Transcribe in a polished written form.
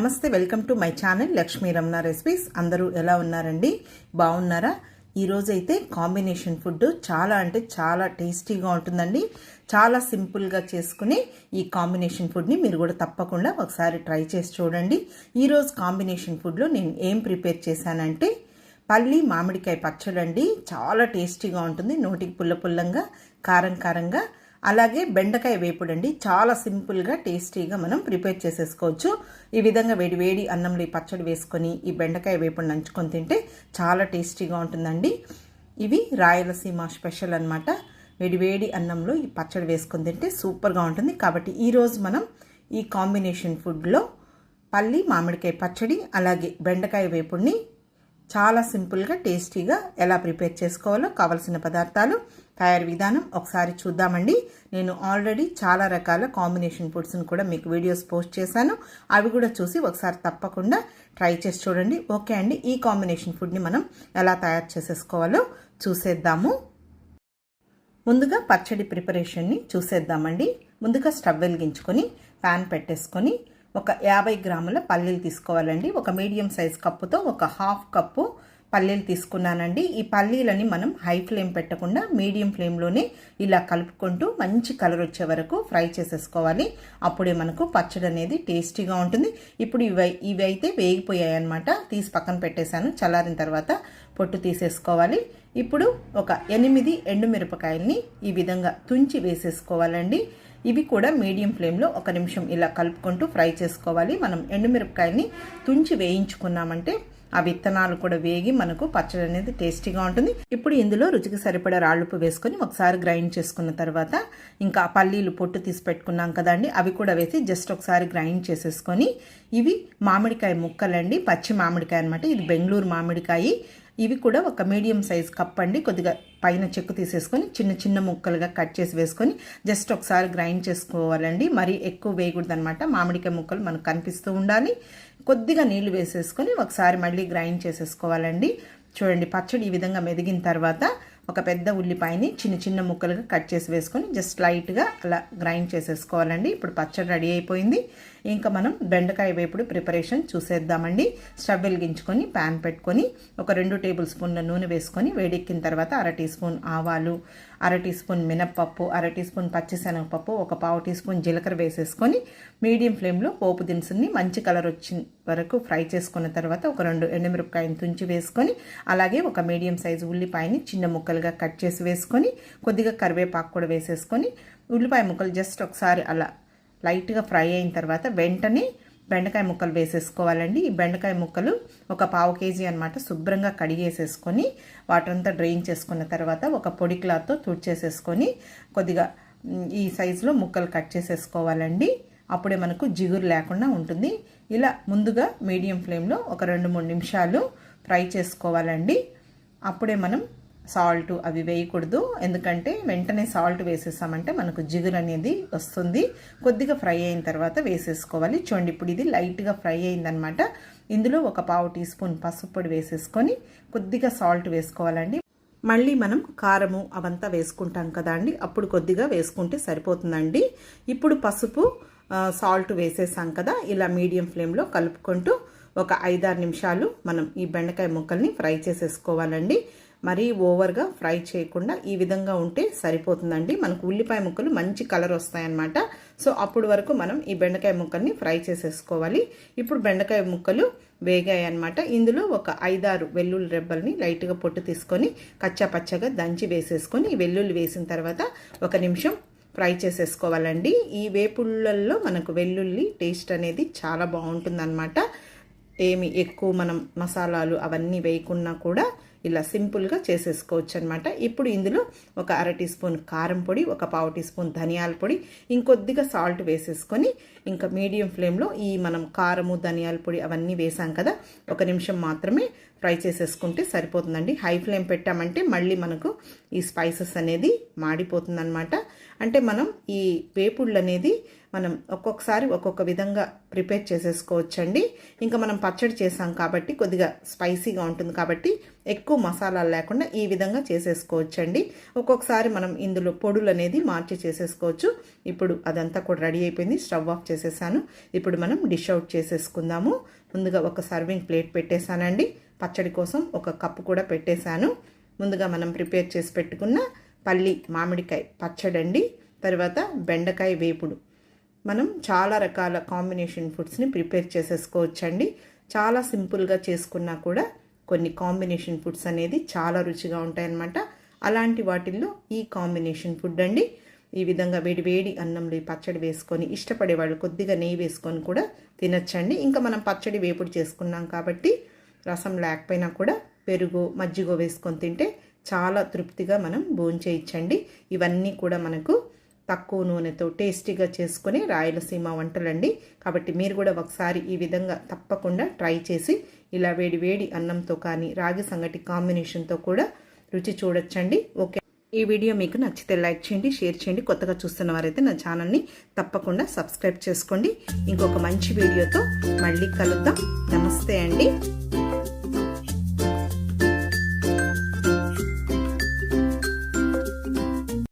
నమస్తే, welcome to my channel Lakshmi Ramana recipes. అందరూ ఎలా ఉన్నారండి? బాగున్నారా? ఈరోజు అయితే కాంబినేషన్ ఫుడ్ చాలా అంటే చాలా టేస్టీగా ఉంటుందండి. చాలా సింపుల్గా చేసుకుని ఈ కాంబినేషన్ ఫుడ్ని మీరు కూడా తప్పకుండా ఒకసారి ట్రై చేసి చూడండి. ఈరోజు కాంబినేషన్ ఫుడ్లో నేను ఏం ప్రిపేర్ చేశానంటే పల్లి మామిడికాయ పచ్చడి అండి. చాలా టేస్టీగా ఉంటుంది, నోటికి పుల్ల పుల్లంగా, కారం కారంగా. అలాగే బెండకాయ వేపుడు అండి. చాలా సింపుల్గా టేస్టీగా మనం ప్రిపేర్ చేసేసుకోవచ్చు. ఈ విధంగా వేడి వేడి అన్నంలో ఈ పచ్చడి వేసుకొని ఈ బెండకాయ వేపుడు నంచుకొని తింటే చాలా టేస్టీగా ఉంటుందండి. ఇవి రాయలసీమ స్పెషల్ అన్నమాట. వేడి వేడి అన్నంలో ఈ పచ్చడి వేసుకొని తింటే సూపర్గా ఉంటుంది. కాబట్టి ఈరోజు మనం ఈ కాంబినేషన్ ఫుడ్లో పల్లి మామిడికాయ పచ్చడి అలాగే బెండకాయ వేపుడిని చాలా సింపుల్గా టేస్టీగా ఎలా ప్రిపేర్ చేసుకోవాలో కావలసిన పదార్థాలు, తయారీ విధానం ఒకసారి చూద్దామండి. నేను ఆల్రెడీ చాలా రకాల కాంబినేషన్ ఫుడ్స్ని కూడా మీకు వీడియోస్ పోస్ట్ చేశాను. అవి కూడా చూసి ఒకసారి తప్పకుండా ట్రై చేసి చూడండి. ఓకే అండి, ఈ కాంబినేషన్ ఫుడ్ని మనం ఎలా తయారు చేసేసుకోవాలో చూసేద్దాము. ముందుగా పచ్చడి ప్రిపరేషన్ని చూసేద్దామండి. ముందుగా స్టవ్ వెలిగించుకొని ప్యాన్ పెట్టేసుకొని ఒక 50 గ్రాముల పల్లీలు తీసుకోవాలండి. ఒక మీడియం సైజ్ కప్పుతో ఒక హాఫ్ కప్పు పల్లీలు తీసుకున్నానండి. ఈ పల్లీలని మనం హై ఫ్లేమ్ పెట్టకుండా మీడియం ఫ్లేమ్లోనే ఇలా కలుపుకుంటూ మంచి కలర్ వచ్చే వరకు ఫ్రై చేసేసుకోవాలి. అప్పుడే మనకు పచ్చడి అనేది టేస్టీగా ఉంటుంది. ఇప్పుడు ఇవి అయితే వేగిపోయాయి అన్నమాట. తీసి పక్కన పెట్టేశాను. చల్లారిన తర్వాత పొట్టు తీసేసుకోవాలి. ఇప్పుడు ఒక 8 ఎండుమిరపకాయల్ని ఈ విధంగా తుంచి వేసేసుకోవాలండి. ఇవి కూడా మీడియం ఫ్లేమ్లో 1 నిమిషం ఇలా కలుపుకుంటూ ఫ్రై చేసుకోవాలి. మనం ఎండుమిరపకాయల్ని తుంచి వేయించుకున్నామంటే ఆ విత్తనాలు కూడా వేగి మనకు పచ్చడి అనేది టేస్టీగా ఉంటుంది. ఇప్పుడు ఇందులో రుచికి సరిపడా రాళ్ళుప్పు వేసుకొని ఒకసారి గ్రైండ్ చేసుకున్న తర్వాత ఇంకా పల్లీలు పొట్టు తీసి పెట్టుకున్నాం కదండి, అవి కూడా వేసి జస్ట్ ఒకసారి గ్రైండ్ చేసేసుకొని ఇవి మామిడికాయ ముక్కలండి, పచ్చి మామిడికాయ అనమాట. ఇది బెంగళూరు మామిడికాయ. ఇవి కూడా ఒక మీడియం సైజ్ కప్ అండి. కొద్దిగా పైన చెక్కు తీసేసుకొని చిన్న చిన్న ముక్కలుగా కట్ చేసి వేసుకొని జస్ట్ ఒకసారి గ్రైండ్ చేసుకోవాలండి. మరీ ఎక్కువ వేయకూడదు అనమాట. మామిడికాయ ముక్కలు మనకు కనిపిస్తూ ఉండాలి. కొద్దిగా నీళ్లు వేసేసుకొని ఒకసారి మళ్ళీ గ్రైండ్ చేసేసుకోవాలండి. చూడండి, పచ్చడి ఈ విధంగా మెదిగిన తర్వాత ఒక పెద్ద ఉల్లిపాయని చిన్న చిన్న ముక్కలుగా కట్ చేసి వేసుకొని జస్ట్ లైట్గా అలా గ్రైండ్ చేసేసుకోవాలండి. ఇప్పుడు పచ్చడి రెడీ అయిపోయింది. ఇంకా మనం బెండకాయ వేపుడు ప్రిపరేషన్ చూసేద్దామండి. స్టవ్ వెలిగించుకొని ప్యాన్ పెట్టుకొని ఒక 2 టేబుల్ స్పూన్ల నూనె వేసుకొని వేడెక్కిన తర్వాత 1/2 టీ స్పూన్ ఆవాలు, 1/2 టీ స్పూన్ మినప్పప్పు, 1/2 టీ స్పూన్ పచ్చిశనగపప్పు, ఒక 1/4 టీ స్పూన్ జీలకర్ర వేసేసుకొని మీడియం ఫ్లేమ్లో పోపు దినుసుల్ని మంచి కలర్ వచ్చిన వరకు ఫ్రై చేసుకున్న తర్వాత ఒక 2 ఎండుమిరపకాయని తుంచి వేసుకొని అలాగే ఒక మీడియం సైజు ఉల్లిపాయని చిన్న ముక్కలుగా కట్ చేసి వేసుకొని కొద్దిగా కరివేపాకు కూడా వేసేసుకొని ఉల్లిపాయ ముక్కలు జస్ట్ ఒకసారి అలా లైట్గా ఫ్రై అయిన తర్వాత వెంటనే బెండకాయ ముక్కలు వేసేసుకోవాలండి. ఈ బెండకాయ ముక్కలు ఒక 1/2 కేజీ అనమాట. శుభ్రంగా కడిగేసేసుకొని వాటర్ అంతా డ్రైన్ చేసుకున్న తర్వాత ఒక పొడి క్లాత్తో తుడిచేసేసుకొని కొద్దిగా ఈ సైజులో ముక్కలు కట్ చేసేసుకోవాలండి. అప్పుడే మనకు జిగురు లేకుండా ఉంటుంది. ఇలా ముందుగా మీడియం ఫ్లేమ్లో ఒక 2-3 నిమిషాలు ఫ్రై చేసుకోవాలండి. అప్పుడే మనం సాల్ట్ అవి వేయకూడదు, ఎందుకంటే వెంటనే సాల్ట్ వేసేసామంటే మనకు జిగురు అనేది వస్తుంది. కొద్దిగా ఫ్రై అయిన తర్వాత వేసేసుకోవాలి. చూడండి, ఇప్పుడు ఇది లైట్గా ఫ్రై అయిందనమాట. ఇందులో ఒక 1/4 టీ స్పూన్ పసుపు పొడి వేసేసుకొని కొద్దిగా సాల్ట్ వేసుకోవాలండి. మళ్ళీ మనం కారము అవంతా వేసుకుంటాం కదా అండి, అప్పుడు కొద్దిగా వేసుకుంటే సరిపోతుందండి. ఇప్పుడు పసుపు సాల్ట్ వేసేసాం కదా, ఇలా మీడియం ఫ్లేమ్లో కలుపుకుంటూ ఒక 5-6 నిమిషాలు మనం ఈ బెండకాయ ముక్కల్ని ఫ్రై చేసేసుకోవాలండి. మరీ ఓవర్గా ఫ్రై చేయకుండా ఈ విధంగా ఉంటే సరిపోతుందండి. మనకు ఉల్లిపాయ ముక్కలు మంచి కలర్ వస్తాయన్నమాట. సో అప్పుడు వరకు మనం ఈ బెండకాయ ముక్కల్ని ఫ్రై చేసేసుకోవాలి. ఇప్పుడు బెండకాయ ముక్కలు వేగాయి అన్నమాట. ఇందులో ఒక 5-6 వెల్లుల్లి రెబ్బల్ని లైట్గా పొట్టు తీసుకొని కచ్చా పచ్చగా దంచి వేసేసుకొని ఈ వెల్లుల్లి వేసిన తర్వాత 1 నిమిషం ఫ్రై చేసేసుకోవాలండి. ఈ వేపుళ్ళల్లో మనకు వెల్లుల్లి టేస్ట్ అనేది చాలా బాగుంటుందన్నమాట. ఏమి ఎక్కువ మనం మసాలాలు అవన్నీ వేయకున్నా కూడా ఇలా సింపుల్గా చేసేసుకోవచ్చు అనమాట. ఇప్పుడు ఇందులో ఒక 1/2 టీ స్పూన్ కారం పొడి, ఒక 1/4 టీ స్పూన్ ధనియాల పొడి, ఇంకొద్దిగా సాల్ట్ వేసేసుకొని ఇంకా మీడియం ఫ్లేమ్లో ఈ మనం కారము ధనియాల పొడి అవన్నీ వేసాం కదా, 1 నిమిషం మాత్రమే ఫ్రై చేసేసుకుంటే సరిపోతుందండి. హై ఫ్లేమ్ పెట్టామంటే మళ్ళీ మనకు ఈ స్పైసెస్ అనేది మాడిపోతుందన్నమాట. అంటే మనం ఈ వేపుళ్ళు అనేది మనం ఒక్కొక్కసారి ఒక్కొక్క విధంగా ప్రిపేర్ చేసేసుకోవచ్చండి. ఇంకా మనం పచ్చడి చేసాం కాబట్టి కొద్దిగా స్పైసీగా ఉంటుంది కాబట్టి ఎక్కువ ఎక్కువ మసాలాలు లేకుండా ఈ విధంగా చేసేసుకోవచ్చండి. ఒక్కొక్కసారి మనం ఇందులో పొడులు అనేది మార్చి చేసేసుకోవచ్చు. ఇప్పుడు అదంతా కూడా రెడీ అయిపోయింది. స్టవ్ ఆఫ్ చేసేసాను. ఇప్పుడు మనం డిష్ అవుట్ చేసేసుకుందాము. ముందుగా ఒక సర్వింగ్ ప్లేట్ పెట్టేశానండి. పచ్చడి కోసం ఒక కప్పు కూడా పెట్టేశాను. ముందుగా మనం ప్రిపేర్ చేసి పెట్టుకున్న పల్లి మామిడికాయ పచ్చడి అండి. తర్వాత బెండకాయ వేపుడు. మనం చాలా రకాల కాంబినేషన్ ఫుడ్స్ని ప్రిపేర్ చేసేసుకోవచ్చండి. చాలా సింపుల్గా చేసుకున్నా కూడా కొన్ని కాంబినేషన్ ఫుడ్స్ అనేది చాలా రుచిగా ఉంటాయన్నమాట. అలాంటి వాటిల్లో ఈ కాంబినేషన్ ఫుడ్ అండి. ఈ విధంగా వేడి వేడి అన్నంలో ఈ పచ్చడి వేసుకొని ఇష్టపడే వాళ్ళు కొద్దిగా నెయ్యి వేసుకొని కూడా తినచ్చండి. ఇంకా మనం పచ్చడి వేపుడు చేసుకున్నాం కాబట్టి రసం లేకపోయినా కూడా పెరుగు మజ్జిగ వేసుకొని తింటే చాలా తృప్తిగా మనం భోంచేయచ్చండి. ఇవన్నీ కూడా మనకు తక్కువ నూనెతో టేస్టీగా చేసుకునే రాయలసీమ వంటలండి. కాబట్టి మీరు కూడా ఒకసారి ఈ విధంగా తప్పకుండా ట్రై చేసి ఇలా వేడి వేడి అన్నంతో కానీ రాగి సంగటి కాంబినేషన్తో కూడా రుచి చూడొచ్చండి. ఓకే, ఈ వీడియో మీకు నచ్చితే లైక్ చేయండి, షేర్ చేయండి. కొత్తగా చూస్తున్న వారైతే నా ఛానల్ని తప్పకుండా సబ్స్క్రైబ్ చేసుకోండి. ఇంకొక మంచి వీడియోతో మళ్ళీ కలుద్దాం. నమస్తే అండి.